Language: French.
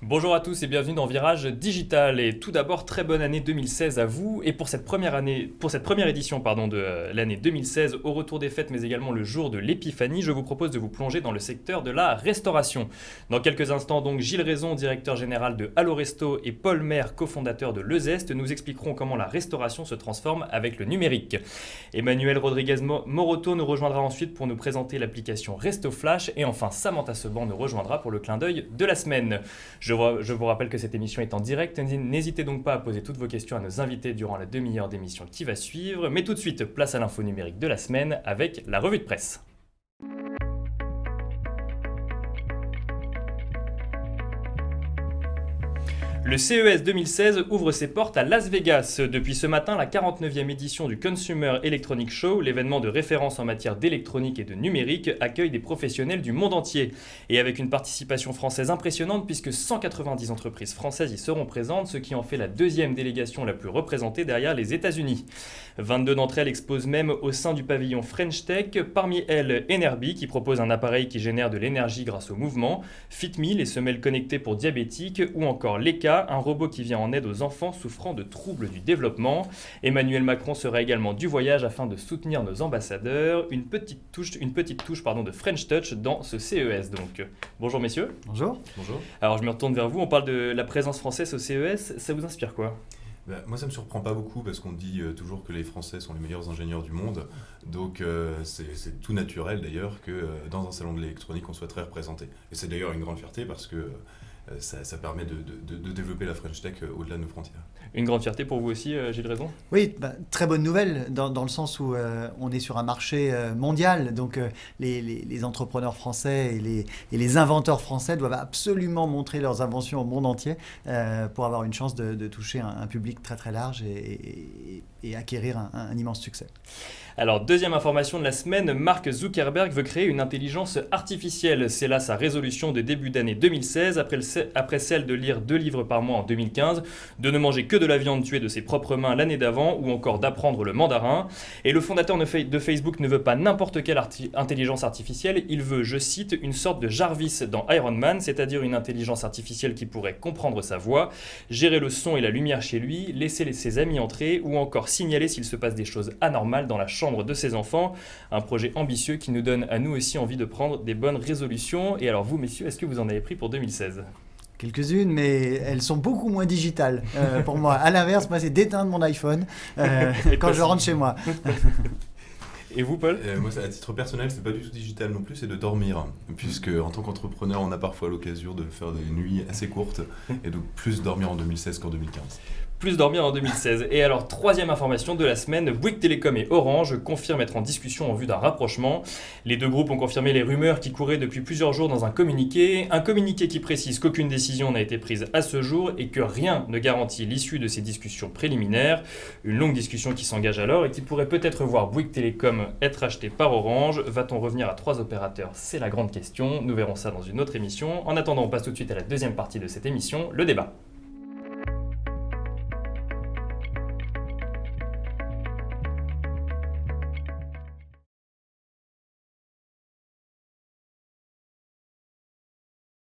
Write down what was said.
Bonjour à tous et bienvenue dans Virage Digital. Et tout d'abord, très bonne année 2016 à vous. Et pour cette première édition de l'année 2016, au retour des fêtes, mais également le jour de l'épiphanie, je vous propose de vous plonger dans le secteur de la restauration. Dans quelques instants, donc, Gilles Raison, directeur général de Allo Resto, et Paul Maire, cofondateur de Lezeste, nous expliqueront comment la restauration se transforme avec le numérique. Emmanuel Rodriguez Moroto nous rejoindra ensuite pour nous présenter l'application RestoFlash. Et enfin, Samantha Seban nous rejoindra pour le clin d'œil de la semaine. Je vous rappelle que cette émission est en direct, n'hésitez donc pas à poser toutes vos questions à nos invités durant la demi-heure d'émission qui va suivre. Mais tout de suite, place à l'info numérique de la semaine avec la revue de presse. Le CES 2016 ouvre ses portes à Las Vegas. Depuis ce matin, la 49e édition du Consumer Electronics Show, l'événement de référence en matière d'électronique et de numérique, accueille des professionnels du monde entier. Et avec une participation française impressionnante puisque 190 entreprises françaises y seront présentes, ce qui en fait la deuxième délégation la plus représentée derrière les États-Unis. 22 d'entre elles exposent même au sein du pavillon French Tech, parmi elles Enerby qui propose un appareil qui génère de l'énergie grâce au mouvement, Fitme, les semelles connectées pour diabétiques, ou encore Leka, un robot qui vient en aide aux enfants souffrant de troubles du développement. Emmanuel Macron sera également du voyage afin de soutenir nos ambassadeurs. Une petite touche de French Touch dans ce CES donc. Bonjour messieurs. Bonjour. Bonjour. Alors je me retourne vers vous, on parle de la présence française au CES, ça vous inspire quoi ? Moi, ça me surprend pas beaucoup parce qu'on dit toujours que les Français sont les meilleurs ingénieurs du monde. Donc, c'est tout naturel d'ailleurs que dans un salon de l'électronique, on soit très représenté. Et c'est d'ailleurs une grande fierté parce que ça permet de développer la French Tech au-delà de nos frontières. Une grande fierté pour vous aussi, Gilles Raison ? Oui, très bonne nouvelle dans le sens où on est sur un marché mondial. Donc les entrepreneurs français et les inventeurs français doivent absolument montrer leurs inventions au monde entier pour avoir une chance de toucher un public très très large et acquérir un immense succès. Alors, deuxième information de la semaine, Mark Zuckerberg veut créer une intelligence artificielle. C'est là sa résolution de début d'année 2016, après celle de lire 2 livres par mois en 2015, de ne manger que de la viande tuée de ses propres mains l'année d'avant, ou encore d'apprendre le mandarin. Et le fondateur de Facebook ne veut pas n'importe quelle intelligence artificielle, il veut, je cite, une sorte de Jarvis dans Iron Man, c'est-à-dire une intelligence artificielle qui pourrait comprendre sa voix, gérer le son et la lumière chez lui, laisser ses amis entrer, ou encore signaler s'il se passe des choses anormales dans la chambre de ses enfants. Un projet ambitieux qui nous donne à nous aussi envie de prendre des bonnes résolutions. Et alors vous, messieurs, est-ce que vous en avez pris pour 2016 ? Quelques-unes, mais elles sont beaucoup moins digitales pour moi. À l'inverse, moi, c'est d'éteindre mon iPhone quand je rentre chez moi. Et vous, Paul ? Moi, à titre personnel, c'est pas du tout digital non plus, c'est de dormir. Puisque en tant qu'entrepreneur, on a parfois l'occasion de faire des nuits assez courtes et donc plus dormir en 2016 qu'en 2015. Plus dormir en 2016. Et alors, troisième information de la semaine, Bouygues Telecom et Orange confirment être en discussion en vue d'un rapprochement. Les deux groupes ont confirmé les rumeurs qui couraient depuis plusieurs jours dans un communiqué qui précise qu'aucune décision n'a été prise à ce jour et que rien ne garantit l'issue de ces discussions préliminaires. Une longue discussion qui s'engage alors et qui pourrait peut-être voir Bouygues Telecom être acheté par Orange. Va-t-on revenir à 3 opérateurs ? C'est la grande question. Nous verrons ça dans une autre émission. En attendant, on passe tout de suite à la deuxième partie de cette émission, le débat.